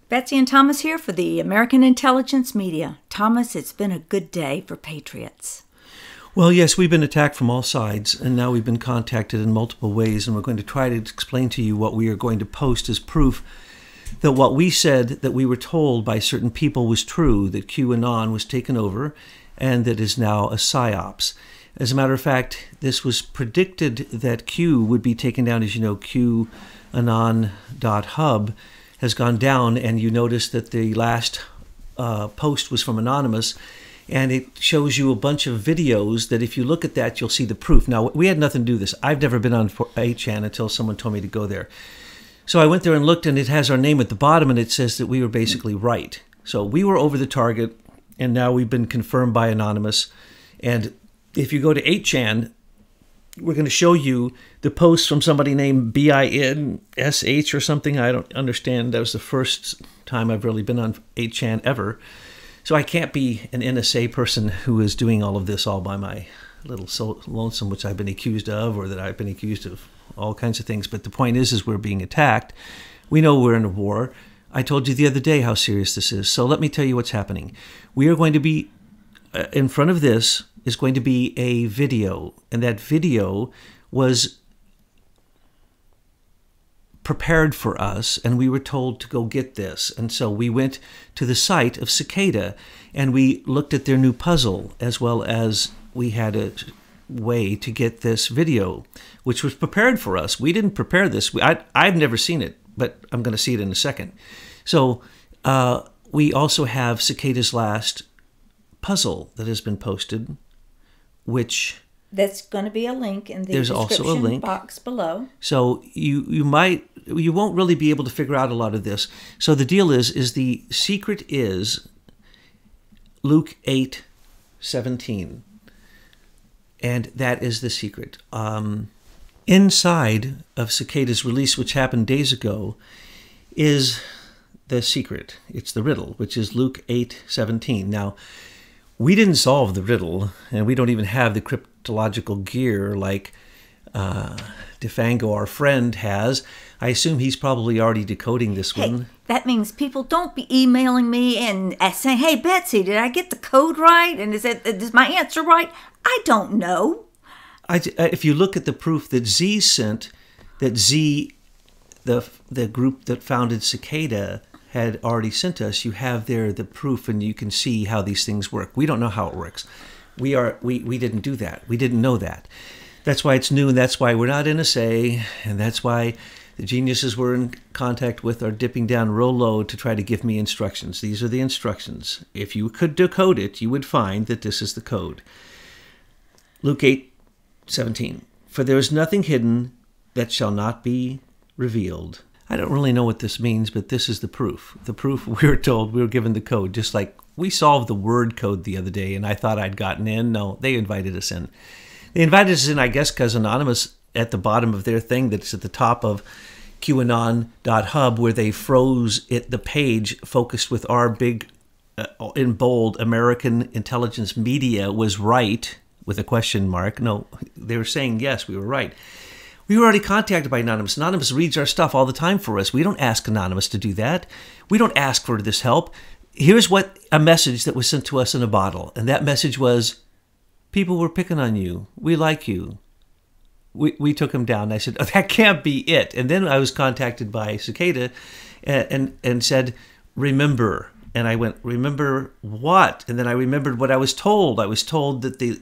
Betsy and Thomas here for the American Intelligence Media. Thomas, it's been a good day for patriots. Well, yes, we've been attacked from all sides, and now we've been contacted in multiple ways, and we're going to try to explain to you what we are going to post as proof that what we said that we were told by certain people was true, that QAnon was taken over, and that is now a psyops. As a matter of fact, this was predicted that Q would be taken down. As you know, QAnon.hub has gone down, and you notice that the last post was from Anonymous, and it shows you a bunch of videos that if you look at that, you'll see the proof. Now, we had nothing to do with this. I've never been on 8chan until someone told me to go there. So I went there and looked, and it has our name at the bottom, and it says that we were basically right. So we were over the target, and now we've been confirmed by Anonymous. And if you go to 8chan, we're going to show you the post from somebody named BINSH or something. I don't understand. That was the first time I've really been on 8chan ever. So I can't be an NSA person who is doing all of this all by my little lonesome, which I've been accused of, or that I've been accused of all kinds of things. But the point is we're being attacked. We know we're in a war. I told you the other day how serious this is. So let me tell you what's happening. We are going to be, in front of this is going to be a video. And that video was prepared for us, and we were told to go get this. And so we went to the site of Cicada, and we looked at their new puzzle, as well as we had a way to get this video, which was prepared for us. We didn't prepare this. I've never seen it, but I'm going to see it in a second. So we also have Cicada's last puzzle that has been posted, which that's going to be a link in the description box below. So you won't really be able to figure out a lot of this. So the deal is the secret is Luke 8:17. And that is the secret. Inside of Cicada's release, which happened days ago, is the secret. It's the riddle, which is Luke 8:17. Now, we didn't solve the riddle, and we don't even have the cryptological gear like Defango, our friend, has. I assume he's probably already decoding this one. Hey, that means people don't be emailing me and saying, "Hey, Betsy, did I get the code right? And is my answer right?" I don't know. If you look at the proof that Z sent, that Z, the group that founded Cicada, had already sent us, you have there the proof, and you can see how these things work. We don't know how it works. We didn't do that. We didn't know that. That's why it's new, and that's why we're not NSA, and that's why the geniuses we're in contact with are dipping down real low to try to give me instructions. These are the instructions. If you could decode it, you would find that this is the code. Luke 8:17. For there is nothing hidden that shall not be revealed. I don't really know what this means, but this is the proof. The proof we were told, we were given the code, just like we solved the word code the other day, and I thought I'd gotten in. No, they invited us in. They invited us in, I guess, because Anonymous, at the bottom of their thing that's at the top of QAnon.hub, where they froze the page focused with our big, in bold, American Intelligence Media was right, with a question mark. No, they were saying, yes, we were right. We were already contacted by Anonymous. Anonymous reads our stuff all the time for us. We don't ask Anonymous to do that. We don't ask for this help. Here's a message that was sent to us in a bottle. And that message was, people were picking on you. We like you. We took him down. I said, oh, that can't be it. And then I was contacted by Cicada and said, remember. And I went, remember what? And then I remembered what I was told. I was told that the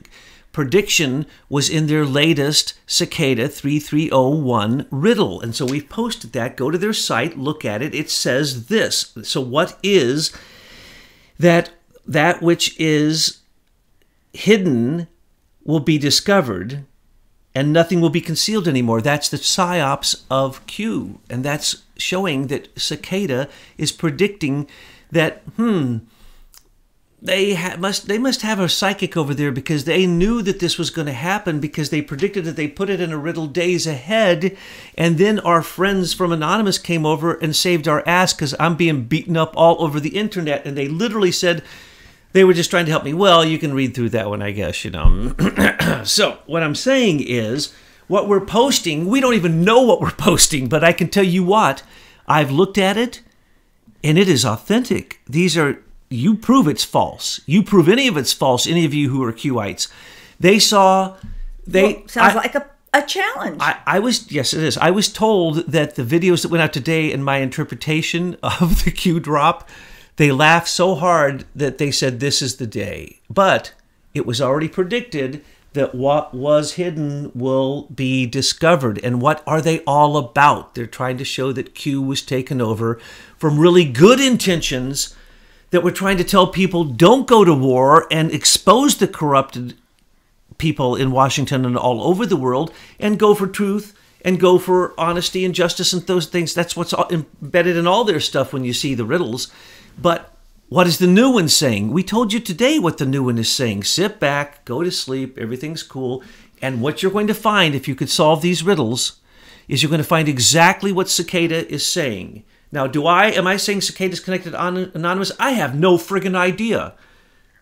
prediction was in their latest Cicada 3301 riddle. And so we've posted that. Go to their site, look at it. It says this. So what is that which is hidden will be discovered, and nothing will be concealed anymore. That's the psyops of Q. And that's showing that Cicada is predicting that, they must have a psychic over there, because they knew that this was going to happen, because they predicted that. They put it in a riddle days ahead, and then our friends from Anonymous came over and saved our ass, because I'm being beaten up all over the internet, and they literally said they were just trying to help me. Well, you can read through that one, I guess, you know. So what I'm saying is, what we're posting, we don't even know what we're posting, but I can tell you what, I've looked at it. And it is authentic. These are, you prove it's false. You prove any of it's false, any of you who are Qites. They saw, sounds like a challenge. Yes, it is. I was told that the videos that went out today and my interpretation of the Q drop, they laughed so hard that they said this is the day. But it was already predicted that what was hidden will be discovered. And what are they all about? They're trying to show that Q was taken over from really good intentions, that we're trying to tell people don't go to war and expose the corrupted people in Washington and all over the world, and go for truth and go for honesty and justice and those things. That's what's embedded in all their stuff when you see the riddles. But what is the new one saying? We told you today what the new one is saying. Sit back, go to sleep, everything's cool. And what you're going to find, if you could solve these riddles, is you're going to find exactly what Cicada is saying. Now, am I saying Cicada's connected Anonymous? I have no friggin' idea.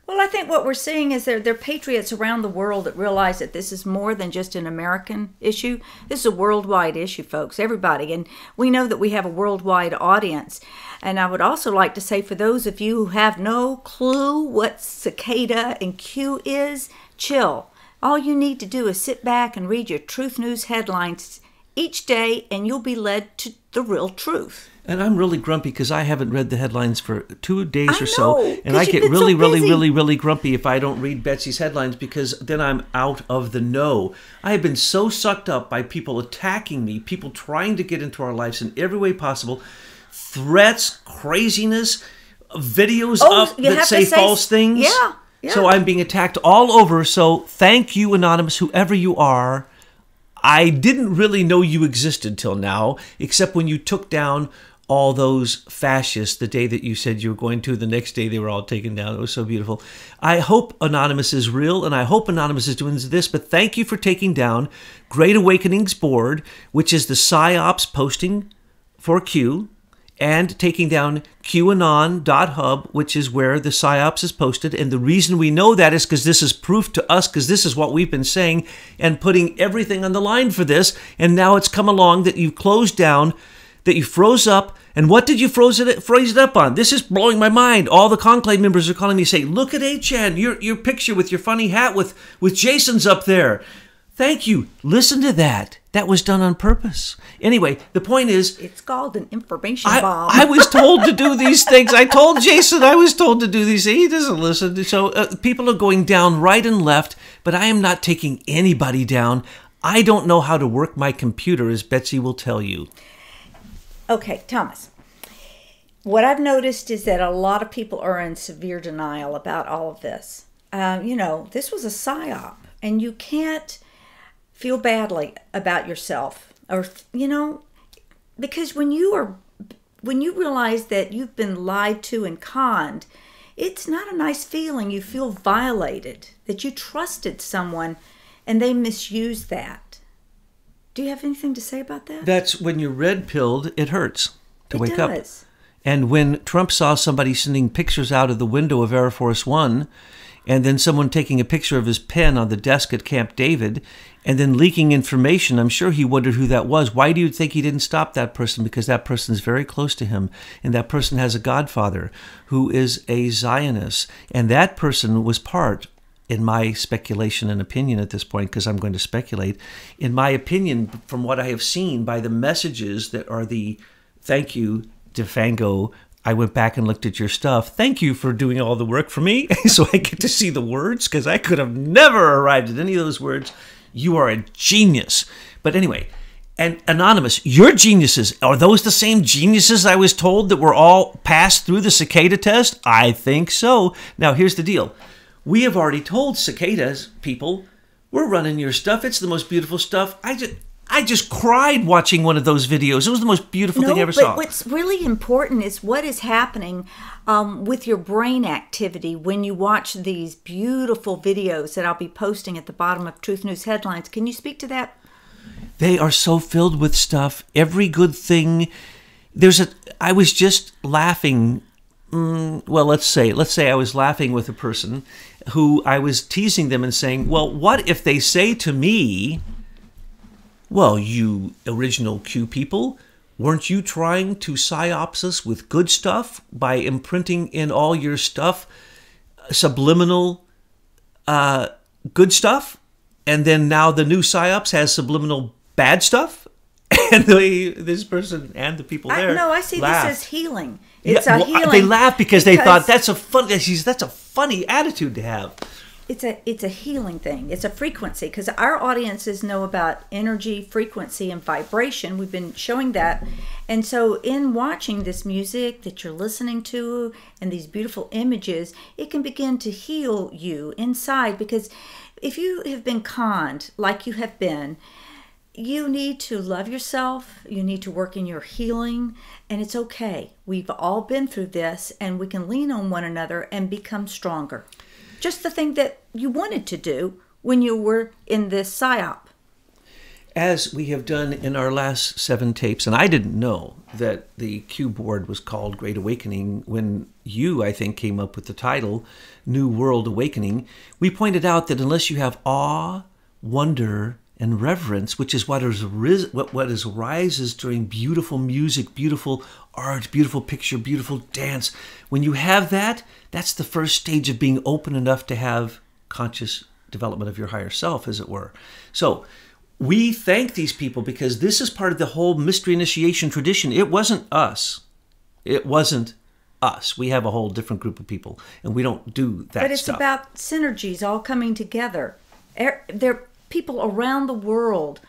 Well, I think what we're seeing is there are patriots around the world that realize that this is more than just an American issue. This is a worldwide issue, folks, everybody. And we know that we have a worldwide audience. And I would also like to say, for those of you who have no clue what Cicada and Q is, chill. All you need to do is sit back and read your Truth News headlines each day, and you'll be led to the real truth. And I'm really grumpy because I haven't read the headlines for 2 days or so. And I get you've been really, so really, busy. really, really grumpy if I don't read Betsy's headlines, because then I'm out of the know. I have been so sucked up by people attacking me, people trying to get into our lives in every way possible, threats, craziness, videos up that say false things. Yeah. So I'm being attacked all over. So thank you, Anonymous, whoever you are. I didn't really know you existed till now, except when you took down all those fascists the day that you said you were going to. The next day they were all taken down. It was so beautiful. I hope Anonymous is real, and I hope Anonymous is doing this, but thank you for taking down Great Awakenings Board, which is the PsyOps posting for Q, and taking down QAnon.hub, which is where the PsyOps is posted. And the reason we know that is because this is proof to us, because this is what we've been saying and putting everything on the line for this. And now it's come along that you closed down, that you froze up. And what did you freeze it up on? This is blowing my mind. All the conclave members are calling me, say, look at Achan, your picture with your funny hat with Jason's up there. Thank you. Listen to that. That was done on purpose. Anyway, the point is, it's called an information bomb. I was told to do these things. I told Jason I was told to do these. He doesn't listen. So people are going down right and left, but I am not taking anybody down. I don't know how to work my computer, as Betsy will tell you. Okay, Thomas. What I've noticed is that a lot of people are in severe denial about all of this. This was a psyop, and you can't feel badly about yourself, or because when you realize that you've been lied to and conned, it's not a nice feeling. You feel violated, that you trusted someone and they misused that. Do you have anything to say about that? That's when you're red-pilled, it hurts to wake up. It does. And when Trump saw somebody sending pictures out of the window of Air Force One, and then someone taking a picture of his pen on the desk at Camp David, and then leaking information, I'm sure he wondered who that was. Why do you think he didn't stop that person? Because that person is very close to him, and that person has a godfather who is a Zionist. And that person was part, in my speculation and opinion at this point, because I'm going to speculate, in my opinion, from what I have seen by the messages that are the thank you, DeFango, I went back and looked at your stuff. Thank you for doing all the work for me, so I get to see the words, because I could have never arrived at any of those words. You are a genius. But anyway, and Anonymous, your geniuses, are those the same geniuses I was told that were all passed through the Cicada test? I think so. Now, here's the deal. We have already told Cicadas people, we're running your stuff. It's the most beautiful stuff. I just cried watching one of those videos. It was the most beautiful thing I ever saw. But what's really important is what is happening with your brain activity when you watch these beautiful videos that I'll be posting at the bottom of Truth News Headlines. Can you speak to that? They are so filled with stuff. Every good thing. I was just laughing. Well, let's say I was laughing with a person who I was teasing them and saying, well, what if they say to me, well, you original Q people, weren't you trying to psyops us with good stuff by imprinting in all your stuff subliminal good stuff? And then now the new psyops has subliminal bad stuff? And this person and the people there I see laughed. this as healing. It's a healing. They laughed because they thought that's a funny attitude to have. It's a healing thing. It's a frequency, because our audiences know about energy, frequency, and vibration. We've been showing that. And so in watching this music that you're listening to and these beautiful images, it can begin to heal you inside, because if you have been conned like you have been, you need to love yourself. You need to work in your healing, and it's okay. We've all been through this, and we can lean on one another and become stronger. Just the thing that you wanted to do when you were in this psyop. As we have done in our last 7 tapes, and I didn't know that the Q board was called Great Awakening when you, I think, came up with the title New World Awakening. We pointed out that unless you have awe, wonder, and reverence, which is what arises during beautiful music, beautiful art, beautiful picture, beautiful dance. When you have that, that's the first stage of being open enough to have conscious development of your higher self, as it were. So we thank these people because this is part of the whole mystery initiation tradition. It wasn't us. It wasn't us. We have a whole different group of people, and we don't do that stuff. But it's about synergies all coming together. People around the world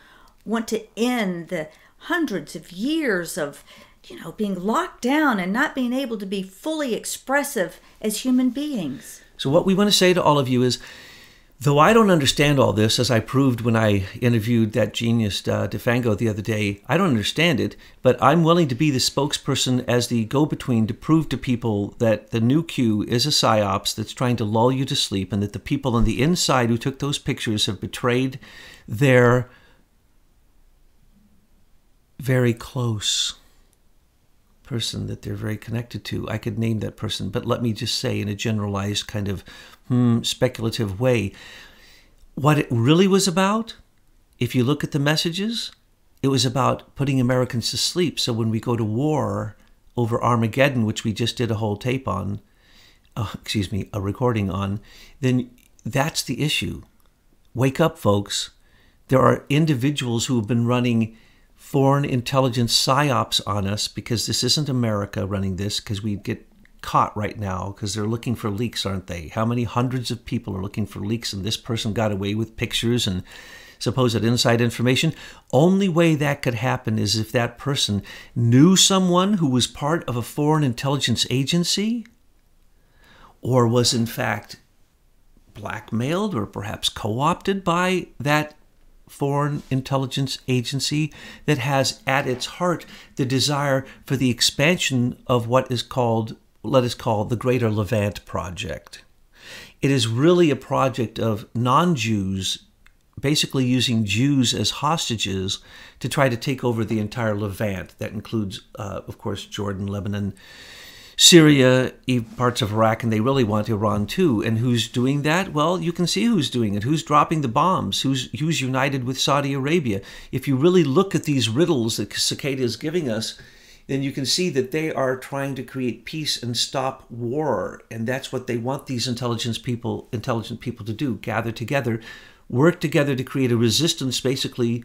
want to end the hundreds of years of, being locked down and not being able to be fully expressive as human beings. So what we want to say to all of you is, though I don't understand all this, as I proved when I interviewed that genius DeFango the other day, I don't understand it, but I'm willing to be the spokesperson as the go-between to prove to people that the new Q is a psyops that's trying to lull you to sleep, and that the people on the inside who took those pictures have betrayed their very close person that they're very connected to. I could name that person, but let me just say in a generalized kind of speculative way, what it really was about, if you look at the messages, it was about putting Americans to sleep. So when we go to war over Armageddon, which we just did a whole tape on, a recording on, then that's the issue. Wake up, folks. There are individuals who have been running foreign intelligence psyops on us, because this isn't America running this, because we'd get caught right now because they're looking for leaks, aren't they? How many hundreds of people are looking for leaks, and this person got away with pictures and supposed inside information? Only way that could happen is if that person knew someone who was part of a foreign intelligence agency, or was in fact blackmailed or perhaps co-opted by that foreign intelligence agency that has at its heart the desire for the expansion of what is called, let us call, the Greater Levant Project. It is really a project of non-Jews basically using Jews as hostages to try to take over the entire Levant. That includes, of course, Jordan, Lebanon, Syria, parts of Iraq, and they really want Iran too. And who's doing that? Well, you can see who's doing it. Who's dropping the bombs? Who's united with Saudi Arabia? If you really look at these riddles that Cicada is giving us, then you can see that they are trying to create peace and stop war. And that's what they want these intelligent people to do. Gather together, work together to create a resistance, basically,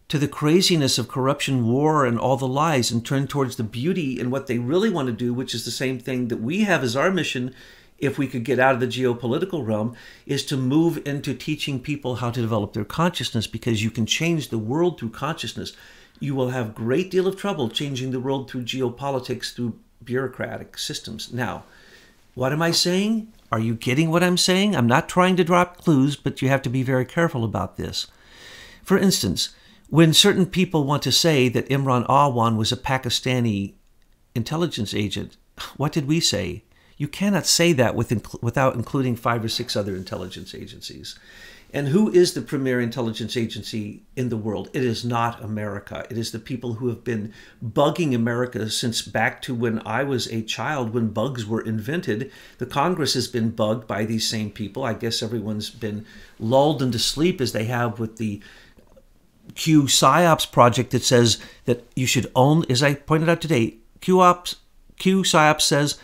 to the craziness of corruption, war, and all the lies, and turn towards the beauty and what they really want to do, which is the same thing that we have as our mission, if we could get out of the geopolitical realm, is to move into teaching people how to develop their consciousness, because you can change the world through consciousness. You will have a great deal of trouble changing the world through geopolitics, through bureaucratic systems. Now, what am I saying? Are you getting what I'm saying? I'm not trying to drop clues, but you have to be very careful about this. For instance, when certain people want to say that Imran Awan was a Pakistani intelligence agent, what did we say? You cannot say that without including 5 or 6 other intelligence agencies. And who is the premier intelligence agency in the world? It is not America. It is the people who have been bugging America since back to when I was a child, when bugs were invented. The Congress has been bugged by these same people. I guess everyone's been lulled into sleep, as they have with the Q PSYOPs project that says that you should only, as I pointed out today, Q PSYOPs says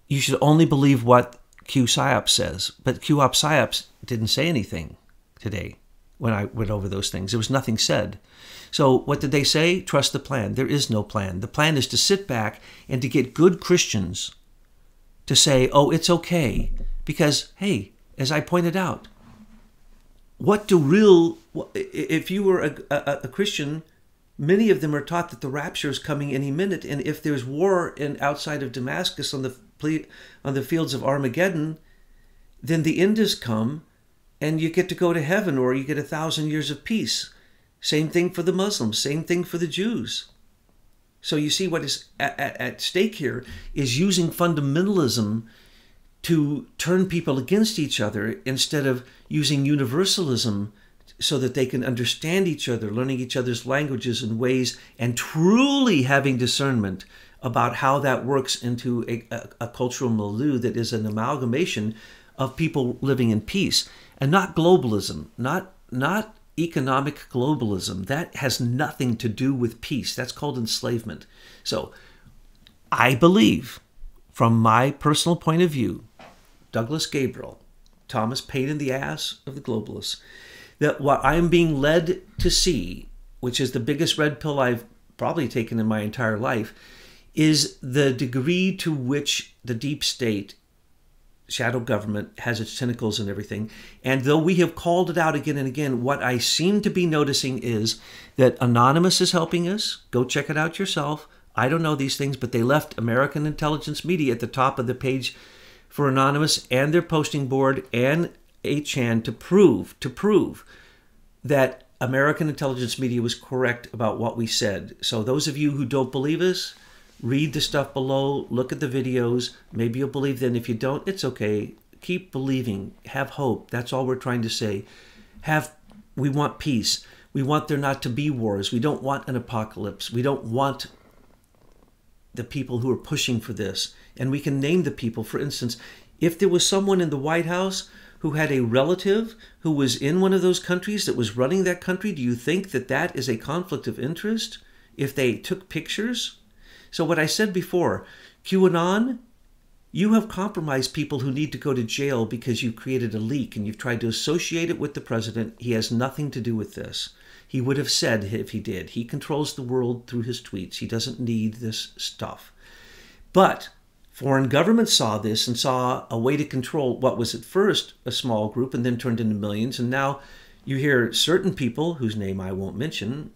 you should only believe what Q PSYOPs says. But Q PSYOPs didn't say anything today when I went over those things. There was nothing said. So what did they say? Trust the plan. There is no plan. The plan is to sit back and to get good Christians to say, oh, it's okay. Because, hey, as I pointed out, if you were a Christian, many of them are taught that the rapture is coming any minute. And if there's war outside of Damascus on the fields of Armageddon, then the end has come and you get to go to heaven, or you get 1,000 years of peace. Same thing for the Muslims, same thing for the Jews. So you see what is at stake here is using fundamentalism to turn people against each other instead of using universalism so that they can understand each other, learning each other's languages and ways, and truly having discernment about how that works into a cultural milieu that is an amalgamation of people living in peace. And not globalism, not economic globalism. That has nothing to do with peace. That's called enslavement. So I believe, from my personal point of view, Douglas Gabriel, Thomas pain in the ass of the globalists, that what I'm being led to see, which is the biggest red pill I've probably taken in my entire life, is the degree to which the deep state, shadow government, has its tentacles and everything. And though we have called it out again and again, what I seem to be noticing is that Anonymous is helping us. Go check it out yourself. I don't know these things, but they left American Intelligence Media at the top of the page for Anonymous and their posting board and 8chan to prove that American Intelligence Media was correct about what we said. So those of you who don't believe us, read the stuff below, look at the videos. Maybe you'll believe then. If you don't, it's okay. Keep believing. Have hope. That's all we're trying to say. We want peace. We want there not to be wars. We don't want an apocalypse. We don't want the people who are pushing for this. And we can name the people. For instance, if there was someone in the White House who had a relative who was in one of those countries that was running that country, do you think that that is a conflict of interest if they took pictures? So what I said before, QAnon, you have compromised people who need to go to jail because you've created a leak and you've tried to associate it with the president. He has nothing to do with this. He would have said if he did. He controls the world through his tweets. He doesn't need this stuff. But foreign governments saw this and saw a way to control what was at first a small group and then turned into millions. And now you hear certain people, whose name I won't mention,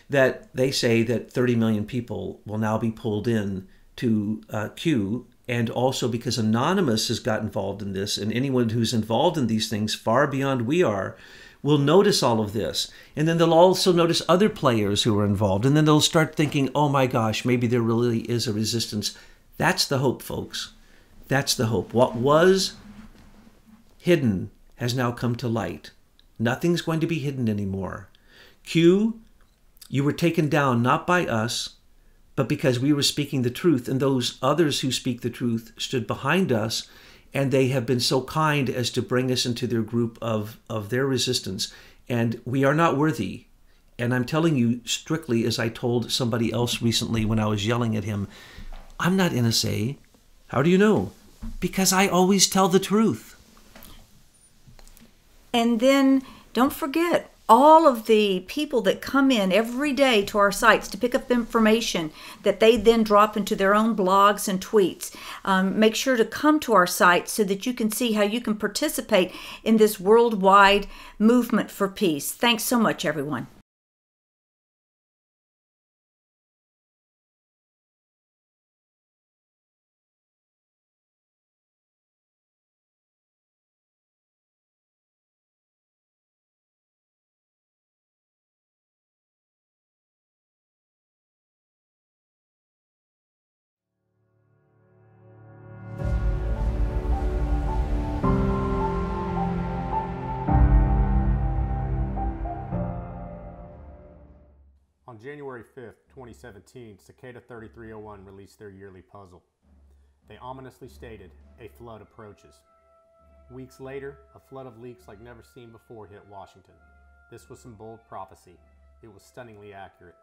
that they say that 30 million people will now be pulled in to Q, and also because Anonymous has got involved in this, and anyone who's involved in these things far beyond we are will notice all of this. And then they'll also notice other players who are involved, and then they'll start thinking, oh my gosh, maybe there really is a resistance. That's the hope, folks. That's the hope. What was hidden has now come to light. Nothing's going to be hidden anymore. Q, you were taken down not by us, but because we were speaking the truth, and those others who speak the truth stood behind us, and they have been so kind as to bring us into their group of their resistance. And we are not worthy. And I'm telling you strictly, as I told somebody else recently when I was yelling at him, I'm not NSA. How do you know? Because I always tell the truth. And then don't forget all of the people that come in every day to our sites to pick up information that they then drop into their own blogs and tweets. Make sure to come to our site so that you can see how you can participate in this worldwide movement for peace. Thanks so much, everyone. On January 5th, 2017, Cicada 3301 released their yearly puzzle. They ominously stated, "A flood approaches." Weeks later, a flood of leaks like never seen before hit Washington. This was some bold prophecy. It was stunningly accurate.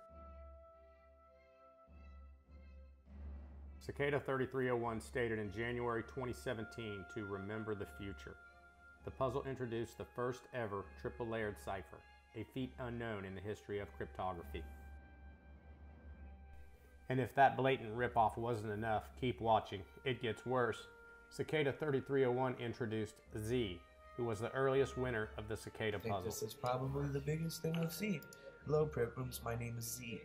Cicada 3301 stated in January 2017 to remember the future. The puzzle introduced the first ever triple layered cipher, a feat unknown in the history of cryptography. And if that blatant ripoff wasn't enough, keep watching. It gets worse. Cicada 3301 introduced Z, who was the earliest winner of the Cicada puzzle. This is probably the biggest thing I've seen. Hello, Prep-Rooms. My name is Z.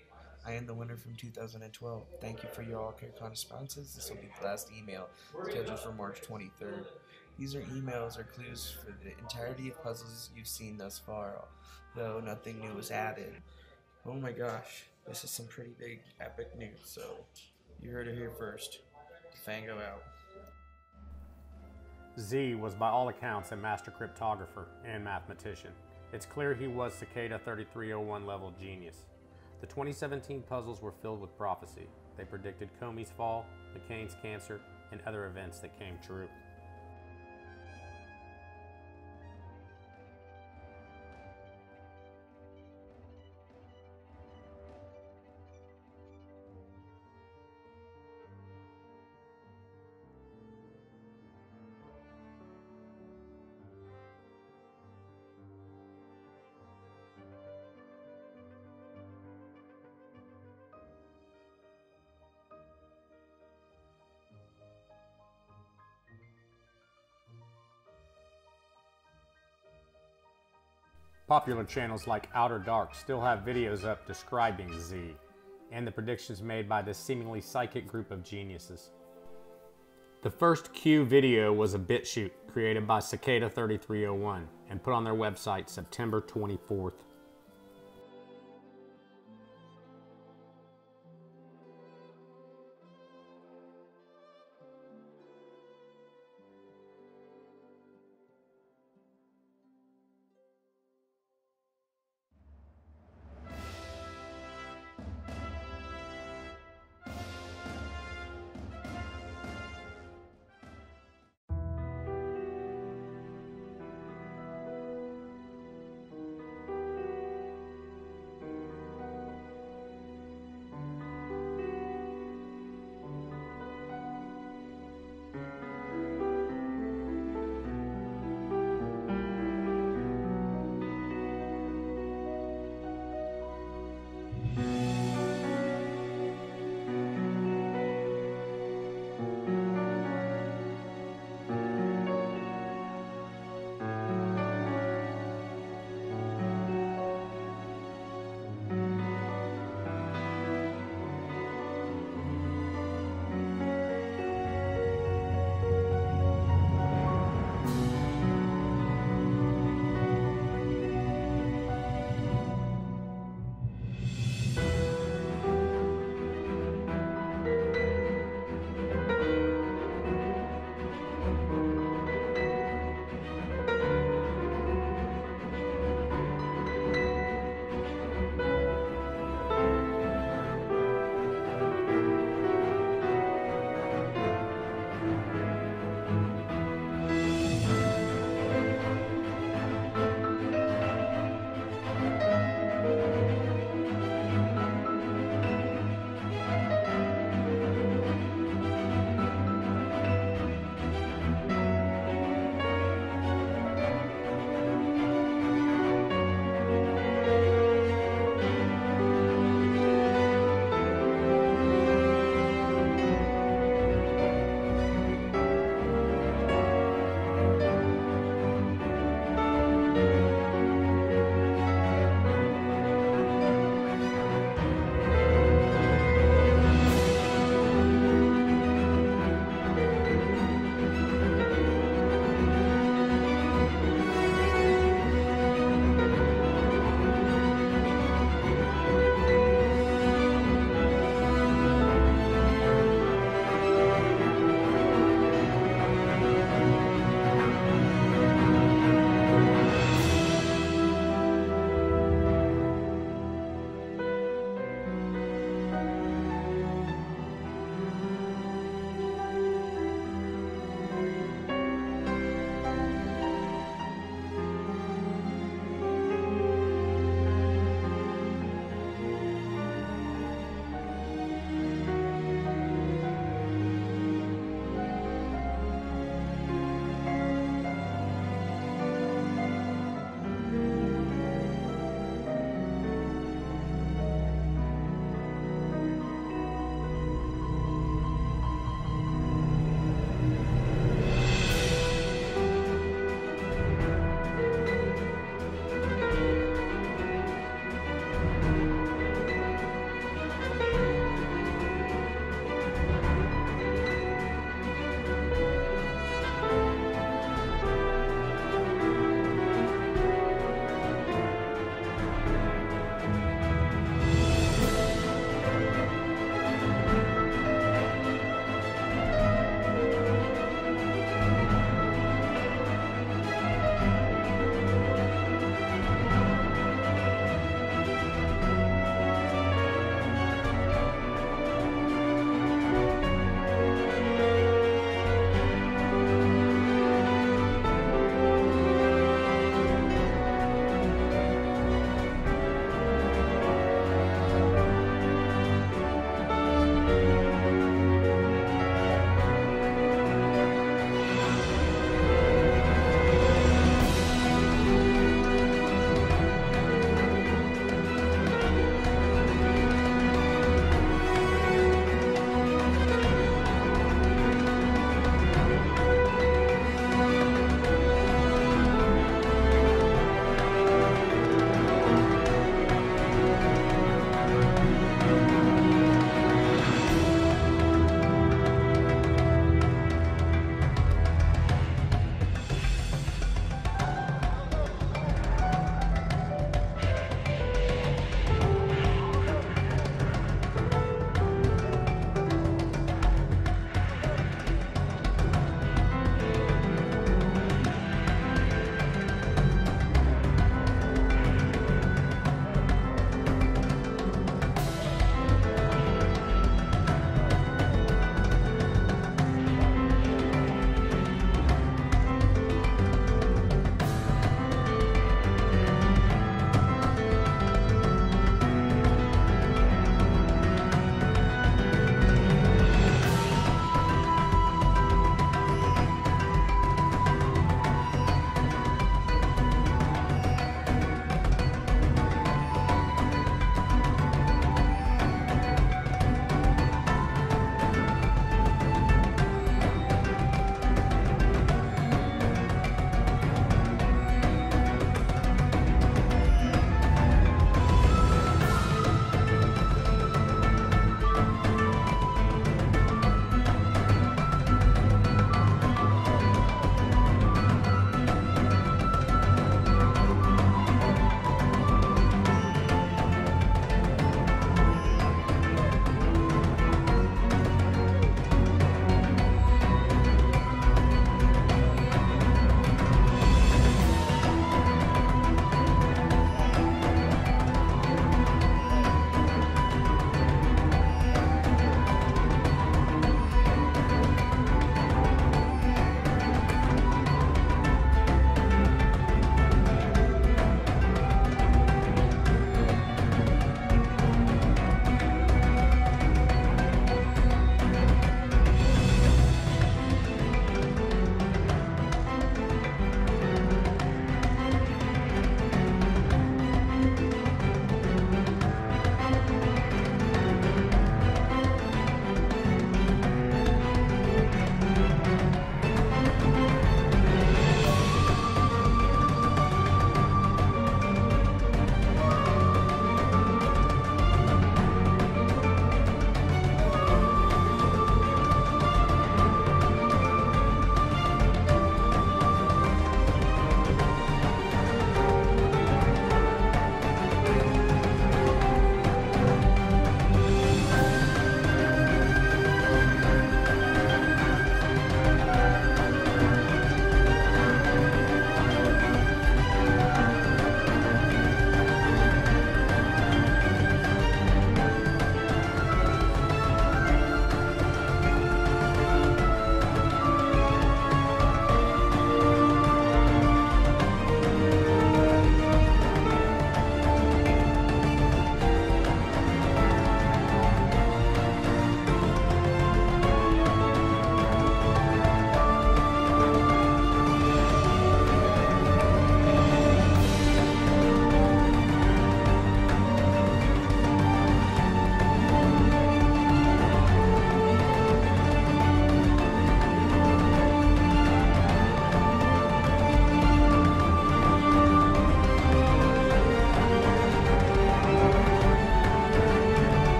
I am the winner from 2012. Thank you for your all-care correspondence. This will be the last email, scheduled for March 23rd. These are emails or clues for the entirety of puzzles you've seen thus far, though nothing new was added. Oh my gosh, this is some pretty big, epic news, so you heard it here first. Fango out. Z was by all accounts a master cryptographer and mathematician. It's clear he was Cicada 3301 level genius. The 2017 puzzles were filled with prophecy. They predicted Comey's fall, McCain's cancer, and other events that came true. Popular channels like Outer Dark still have videos up describing Z and the predictions made by this seemingly psychic group of geniuses. The first Q video was a bit shoot created by Cicada 3301 and put on their website September 24th.